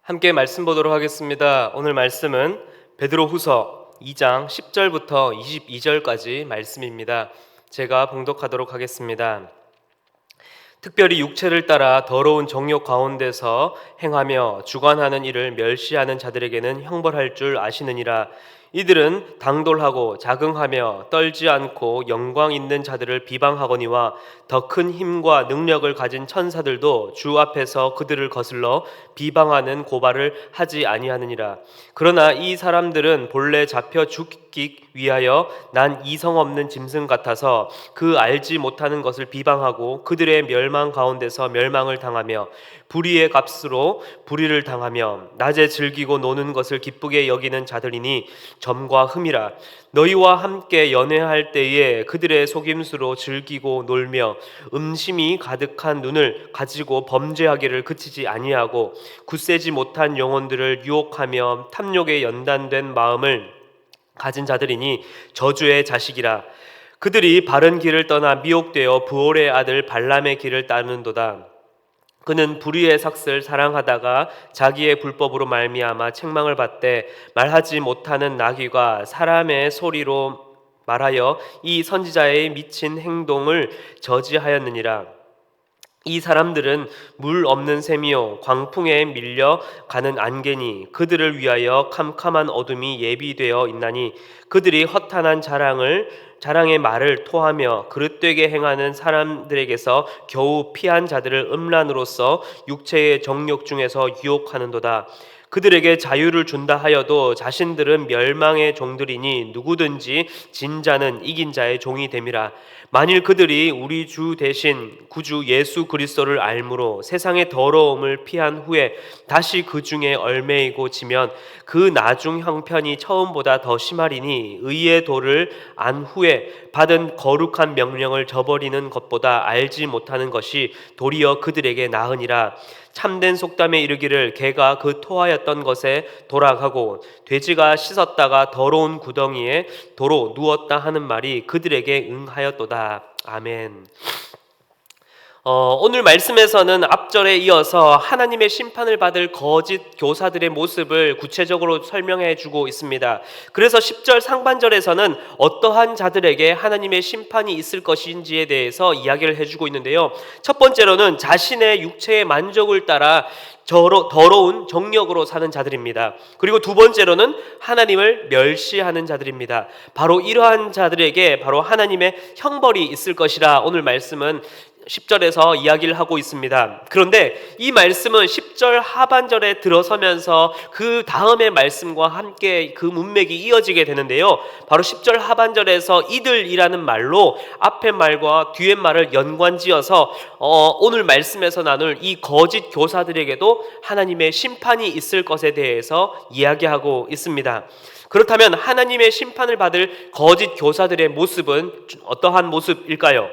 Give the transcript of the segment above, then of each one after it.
함께 말씀 보도록 하겠습니다. 오늘 말씀은 베드로후서 2장 10절부터 22절까지 말씀입니다. 제가 봉독하도록 하겠습니다. 특별히 육체를 따라 더러운 정욕 가운데서 행하며 주관하는 일을 멸시하는 자들에게는 형벌할 줄 아시느니라. 이들은 당돌하고 자긍하며 떨지 않고 영광 있는 자들을 비방하거니와 더 큰 힘과 능력을 가진 천사들도 주 앞에서 그들을 거슬러 비방하는 고발을 하지 아니하느니라. 그러나 이 사람들은 본래 잡혀 죽기 위하여 난 이성 없는 짐승 같아서 그 알지 못하는 것을 비방하고 그들의 멸망 가운데서 멸망을 당하며 불의의 값으로 불의를 당하며 낮에 즐기고 노는 것을 기쁘게 여기는 자들이니 점과 흠이라. 너희와 함께 연회할 때에 그들의 속임수로 즐기고 놀며 음심이 가득한 눈을 가지고 범죄하기를 그치지 아니하고 굳세지 못한 영혼들을 유혹하며 탐욕에 연단된 마음을 가진 자들이니 저주의 자식이라. 그들이 바른 길을 떠나 미혹되어 부올의 아들 발람의 길을 따르는도다. 그는 불의의 삭슬 사랑하다가 자기의 불법으로 말미암아 책망을 받되 말하지 못하는 나귀가 사람의 소리로 말하여 이 선지자의 미친 행동을 저지하였느니라. 이 사람들은 물 없는 샘이요 광풍에 밀려 가는 안개니 그들을 위하여 캄캄한 어둠이 예비되어 있나니 그들이 허탄한 자랑의 말을 토하며 그릇되게 행하는 사람들에게서 겨우 피한 자들을 음란으로써 육체의 정욕 중에서 유혹하는도다. 그들에게 자유를 준다 하여도 자신들은 멸망의 종들이니 누구든지 진 자는 이긴 자의 종이 됨이라. 만일 그들이 우리 주 대신 구주 예수 그리스도를 알므로 세상의 더러움을 피한 후에 다시 그 중에 얽매이고 지면 그 나중 형편이 처음보다 더 심하리니 의의 도를 안 후에 받은 거룩한 명령을 저버리는 것보다 알지 못하는 것이 도리어 그들에게 나으니라. 참된 속담에 이르기를 개가 그 토하였던 것에 돌아가고 돼지가 씻었다가 더러운 구덩이에 도로 누웠다 하는 말이 그들에게 응하였도다. 아멘. 오늘 말씀에서는 앞절에 이어서 하나님의 심판을 받을 거짓 교사들의 모습을 구체적으로 설명해 주고 있습니다. 그래서 10절 상반절에서는 어떠한 자들에게 하나님의 심판이 있을 것인지에 대해서 이야기를 해주고 있는데요. 첫 번째로는 자신의 육체의 만족을 따라 더러운 정력으로 사는 자들입니다. 그리고 두 번째로는 하나님을 멸시하는 자들입니다. 바로 이러한 자들에게 바로 하나님의 형벌이 있을 것이라 오늘 말씀은 10절에서 이야기를 하고 있습니다. 그런데 이 말씀은 10절 하반절에 들어서면서 그 다음의 말씀과 함께 그 문맥이 이어지게 되는데요. 바로 10절 하반절에서 이들이라는 말로 앞의 말과 뒤의 말을 연관지어서 오늘 말씀에서 나눌 이 거짓 교사들에게도 하나님의 심판이 있을 것에 대해서 이야기하고 있습니다. 그렇다면 하나님의 심판을 받을 거짓 교사들의 모습은 어떠한 모습일까요?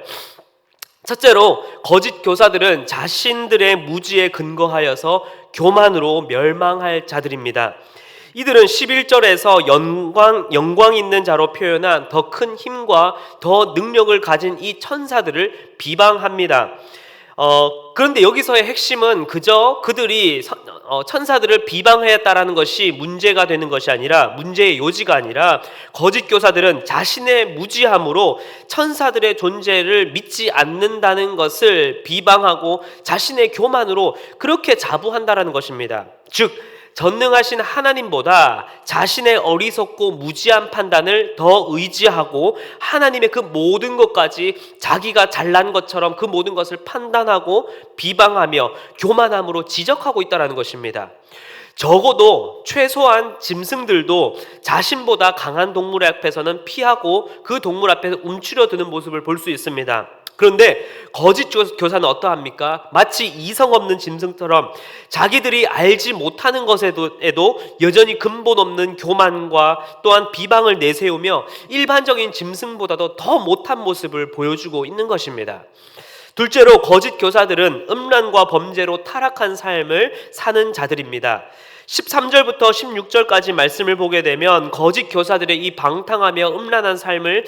첫째로 거짓 교사들은 자신들의 무지에 근거하여서 교만으로 멸망할 자들입니다. 이들은 11절에서 영광 있는 자로 표현한 더 큰 힘과 더 능력을 가진 이 천사들을 비방합니다. 그런데 여기서의 핵심은 그저 그들이 천사들을 비방하였다라는 것이 문제가 되는 것이 아니라, 문제의 요지가 아니라 거짓 교사들은 자신의 무지함으로 천사들의 존재를 믿지 않는다는 것을 비방하고 자신의 교만으로 그렇게 자부한다라는 것입니다. 즉 전능하신 하나님보다 자신의 어리석고 무지한 판단을 더 의지하고 하나님의 그 모든 것까지 자기가 잘난 것처럼 그 모든 것을 판단하고 비방하며 교만함으로 지적하고 있다는 것입니다. 적어도 최소한 짐승들도 자신보다 강한 동물 앞에서는 피하고 그 동물 앞에서 움츠려드는 모습을 볼 수 있습니다. 그런데 거짓 교사는 어떠합니까? 마치 이성 없는 짐승처럼 자기들이 알지 못하는 것에도 여전히 근본 없는 교만과 또한 비방을 내세우며 일반적인 짐승보다도 더 못한 모습을 보여주고 있는 것입니다. 둘째로 거짓 교사들은 음란과 범죄로 타락한 삶을 사는 자들입니다. 13절부터 16절까지 말씀을 보게 되면 거짓 교사들의 이 방탕하며 음란한 삶을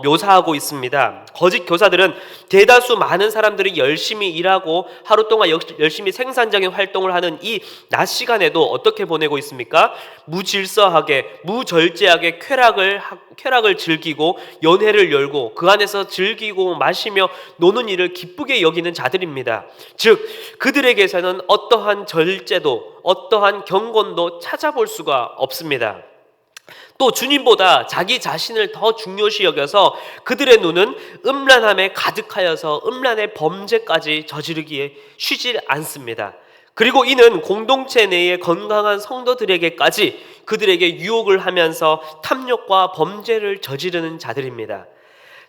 묘사하고 있습니다. 거짓 교사들은 대다수 많은 사람들이 열심히 일하고 하루 동안 열심히 생산적인 활동을 하는 이 낮 시간에도 어떻게 보내고 있습니까? 무질서하게 무절제하게 쾌락을 즐기고 연회를 열고 그 안에서 즐기고 마시며 노는 일을 기쁘게 여기는 자들입니다. 즉 그들에게서는 어떠한 절제도 어떠한 경건도 찾아볼 수가 없습니다. 또 주님보다 자기 자신을 더 중요시 여겨서 그들의 눈은 음란함에 가득하여서 음란의 범죄까지 저지르기에 쉬질 않습니다. 그리고 이는 공동체 내의 건강한 성도들에게까지 그들에게 유혹을 하면서 탐욕과 범죄를 저지르는 자들입니다.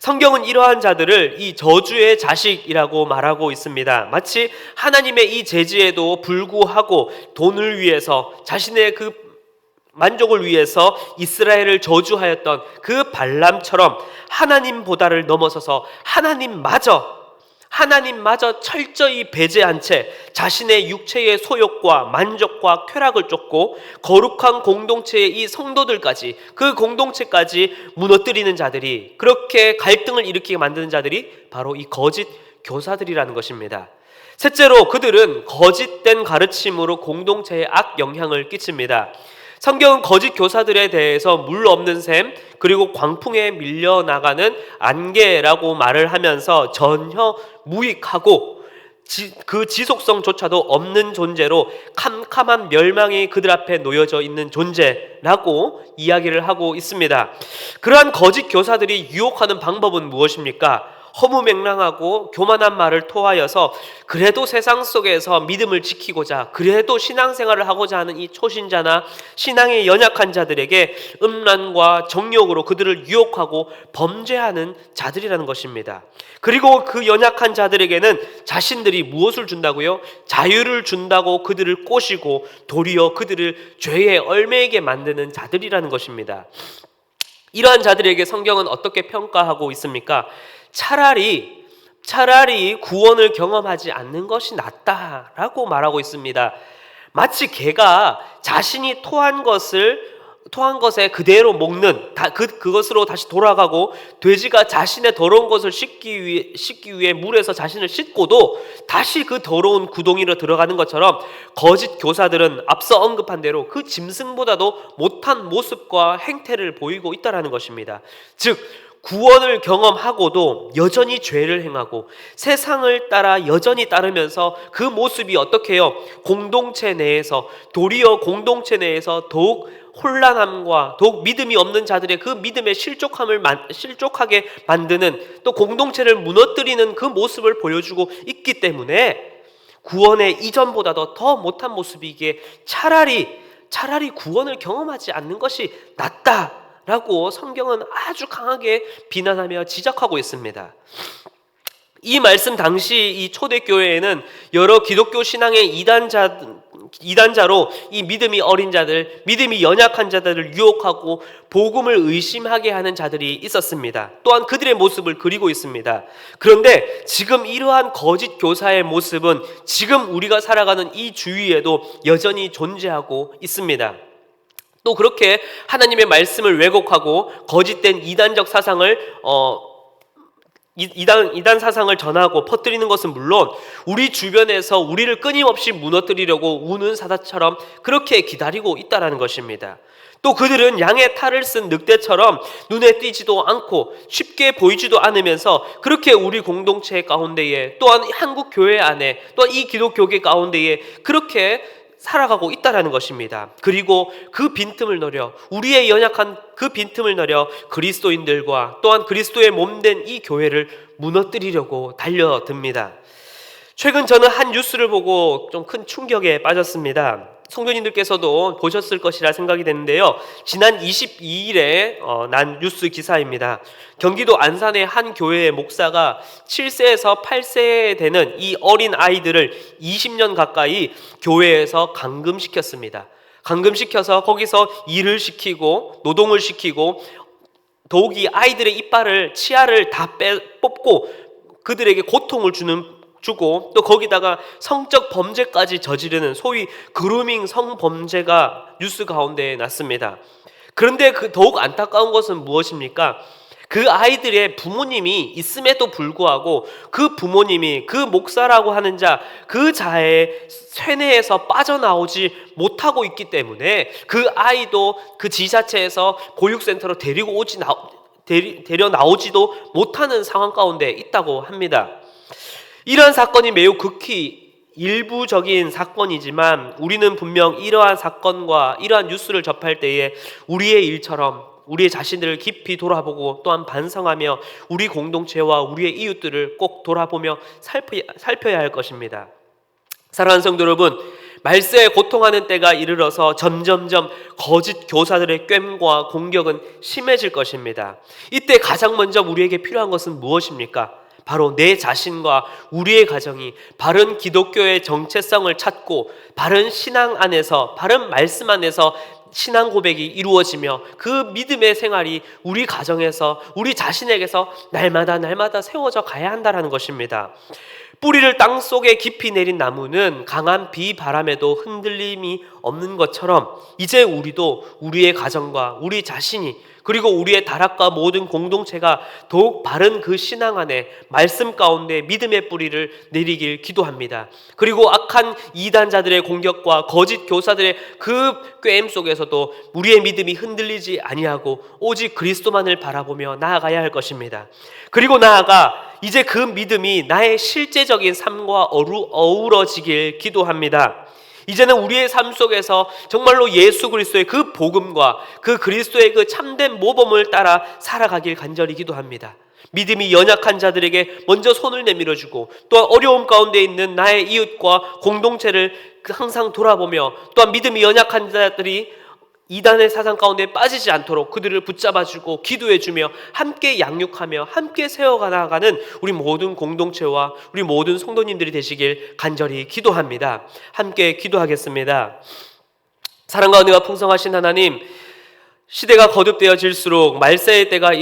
성경은 이러한 자들을 이 저주의 자식이라고 말하고 있습니다. 마치 하나님의 이 제지에도 불구하고 돈을 위해서 자신의 그 만족을 위해서 이스라엘을 저주하였던 그 발람처럼 하나님보다를 넘어서서 하나님마저 철저히 배제한 채 자신의 육체의 소욕과 만족과 쾌락을 쫓고 거룩한 공동체의 이 성도들까지 그 공동체까지 무너뜨리는 자들이 그렇게 갈등을 일으키게 만드는 자들이 바로 이 거짓 교사들이라는 것입니다. 셋째로 그들은 거짓된 가르침으로 공동체에 악 영향을 끼칩니다. 성경은 거짓 교사들에 대해서 물 없는 샘 그리고 광풍에 밀려나가는 안개라고 말을 하면서 전혀 무익하고 그 지속성조차도 없는 존재로 캄캄한 멸망이 그들 앞에 놓여져 있는 존재라고 이야기를 하고 있습니다. 그러한 거짓 교사들이 유혹하는 방법은 무엇입니까? 허무맹랑하고 교만한 말을 토하여서 그래도 세상 속에서 믿음을 지키고자 그래도 신앙생활을 하고자 하는 이 초신자나 신앙에 연약한 자들에게 음란과 정욕으로 그들을 유혹하고 범죄하는 자들이라는 것입니다. 그리고 그 연약한 자들에게는 자신들이 무엇을 준다고요? 자유를 준다고 그들을 꼬시고 도리어 그들을 죄에 얽매이게 만드는 자들이라는 것입니다. 이러한 자들에게 성경은 어떻게 평가하고 있습니까? 차라리 구원을 경험하지 않는 것이 낫다라고 말하고 있습니다. 마치 개가 자신이 토한 것에 그대로 먹는 그것으로 다시 돌아가고 돼지가 자신의 더러운 것을 씻기 위해 물에서 자신을 씻고도 다시 그 더러운 구덩이로 들어가는 것처럼 거짓 교사들은 앞서 언급한 대로 그 짐승보다도 못한 모습과 행태를 보이고 있다는 것입니다. 즉 구원을 경험하고도 여전히 죄를 행하고 세상을 따라 여전히 따르면서 그 모습이 어떻게 해요? 도리어 공동체 내에서 더욱 혼란함과 더욱 믿음이 없는 자들의 그 믿음의 실족하게 만드는 또 공동체를 무너뜨리는 그 모습을 보여주고 있기 때문에 구원의 이전보다도 더 못한 모습이기에 차라리 구원을 경험하지 않는 것이 낫다 라고 성경은 아주 강하게 비난하며 지적하고 있습니다. 이 말씀 당시 이 초대교회에는 여러 기독교 신앙의 이단자로 이 믿음이 어린 자들, 믿음이 연약한 자들을 유혹하고 복음을 의심하게 하는 자들이 있었습니다. 또한 그들의 모습을 그리고 있습니다. 그런데 지금 이러한 거짓 교사의 모습은 지금 우리가 살아가는 이 주위에도 여전히 존재하고 있습니다. 또 그렇게 하나님의 말씀을 왜곡하고 거짓된 이단적 사상을 이단 사상을 전하고 퍼뜨리는 것은 물론 우리 주변에서 우리를 끊임없이 무너뜨리려고 우는 사자처럼 그렇게 기다리고 있다는 것입니다. 또 그들은 양의 탈을 쓴 늑대처럼 눈에 띄지도 않고 쉽게 보이지도 않으면서 그렇게 우리 공동체 가운데에 또한 한국 교회 안에 또한 이 기독교계 가운데에 그렇게 살아가고 있다는 것입니다. 그리고 그 빈틈을 노려 우리의 연약한 그 빈틈을 노려 그리스도인들과 또한 그리스도의 몸된 이 교회를 무너뜨리려고 달려듭니다. 최근 저는 한 뉴스를 보고 좀 큰 충격에 빠졌습니다. 성도님들께서도 보셨을 것이라 생각이 되는데요. 지난 22일에 난 뉴스 기사입니다. 경기도 안산의 한 교회의 목사가 7세에서 8세 되는 이 어린 아이들을 20년 가까이 교회에서 감금시켰습니다. 감금시켜서 거기서 일을 시키고 노동을 시키고 더욱이 아이들의 치아를 다 뽑고 그들에게 고통을 주는 주고 또 거기다가 성적 범죄까지 저지르는 소위 그루밍 성범죄가 뉴스 가운데 났습니다. 그런데 그 더욱 안타까운 것은 무엇입니까? 그 아이들의 부모님이 있음에도 불구하고 그 부모님이 그 목사라고 하는 자, 그 자의 쇠뇌에서 빠져나오지 못하고 있기 때문에 그 아이도 그 지자체에서 보육센터로 데려 나오지도 못하는 상황 가운데 있다고 합니다. 이러한 사건이 매우 극히 일부적인 사건이지만 우리는 분명 이러한 사건과 이러한 뉴스를 접할 때에 우리의 일처럼 우리의 자신들을 깊이 돌아보고 또한 반성하며 우리 공동체와 우리의 이웃들을 꼭 돌아보며 살펴야 할 것입니다. 사랑하는 성도 여러분, 말세에 고통하는 때가 이르러서 점점점 거짓 교사들의 꽹과 공격은 심해질 것입니다. 이때 가장 먼저 우리에게 필요한 것은 무엇입니까? 바로 내 자신과 우리의 가정이 바른 기독교의 정체성을 찾고 바른 신앙 안에서, 바른 말씀 안에서 신앙 고백이 이루어지며 그 믿음의 생활이 우리 가정에서, 우리 자신에게서 날마다 세워져 가야 한다는 것입니다. 뿌리를 땅속에 깊이 내린 나무는 강한 비바람에도 흔들림이 없는 것처럼 이제 우리도 우리의 가정과 우리 자신이 그리고 우리의 다락과 모든 공동체가 더욱 바른 그 신앙 안에 말씀 가운데 믿음의 뿌리를 내리길 기도합니다. 그리고 악한 이단자들의 공격과 거짓 교사들의 그 꾀임 속에서도 우리의 믿음이 흔들리지 아니하고 오직 그리스도만을 바라보며 나아가야 할 것입니다. 그리고 나아가 이제 그 믿음이 나의 실제적인 삶과 어우러지길 기도합니다. 이제는 우리의 삶 속에서 정말로 예수 그리스도의 그 복음과 그 그리스도의 그 참된 모범을 따라 살아가길 간절히 기도합니다. 믿음이 연약한 자들에게 먼저 손을 내밀어주고 또한 어려움 가운데 있는 나의 이웃과 공동체를 항상 돌아보며 또한 믿음이 연약한 자들이 이단의 사상 가운데 빠지지 않도록 그들을 붙잡아주고 기도해주며 함께 양육하며 함께 세워가 나가는 우리 모든 공동체와 우리 모든 성도님들이 되시길 간절히 기도합니다. 함께 기도하겠습니다. 사랑과 은혜가 풍성하신 하나님, 시대가 거듭되어질수록 말세의 때가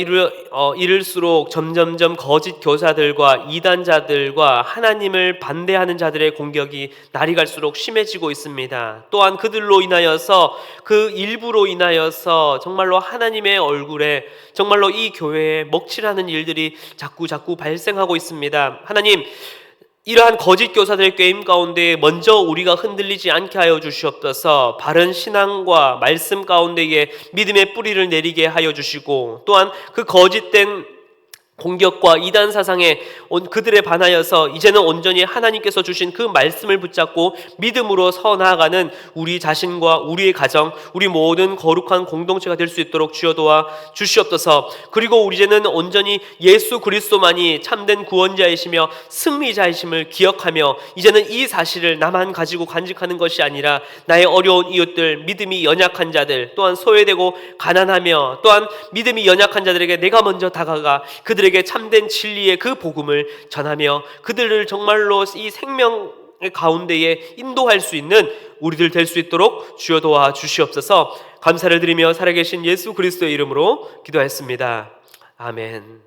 이를수록 점점점 거짓 교사들과 이단자들과 하나님을 반대하는 자들의 공격이 날이 갈수록 심해지고 있습니다. 또한 그들로 인하여서 그 일부로 인하여서 정말로 하나님의 얼굴에 정말로 이 교회에 먹칠하는 일들이 자꾸 발생하고 있습니다. 하나님, 이러한 거짓 교사들의 꾀임 가운데 먼저 우리가 흔들리지 않게 하여 주시옵소서. 바른 신앙과 말씀 가운데에 믿음의 뿌리를 내리게 하여 주시고 또한 그 거짓된 공격과 이단 사상에 그들에 반하여서 이제는 온전히 하나님께서 주신 그 말씀을 붙잡고 믿음으로 서 나아가는 우리 자신과 우리의 가정, 우리 모든 거룩한 공동체가 될 수 있도록 주여 도와 주시옵소서. 그리고 우리 이제는 온전히 예수 그리스도만이 참된 구원자이시며 승리자이심을 기억하며 이제는 이 사실을 나만 가지고 간직하는 것이 아니라 나의 어려운 이웃들, 믿음이 연약한 자들, 또한 소외되고 가난하며 또한 믿음이 연약한 자들에게 내가 먼저 다가가 그들에게 참된 진리의 그 복음을 전하며 그들을 정말로 이 생명의 가운데에 인도할 수 있는 우리들 될 수 있도록 주여 도와 주시옵소서. 감사를 드리며 살아계신 예수 그리스도의 이름으로 기도했습니다. 아멘.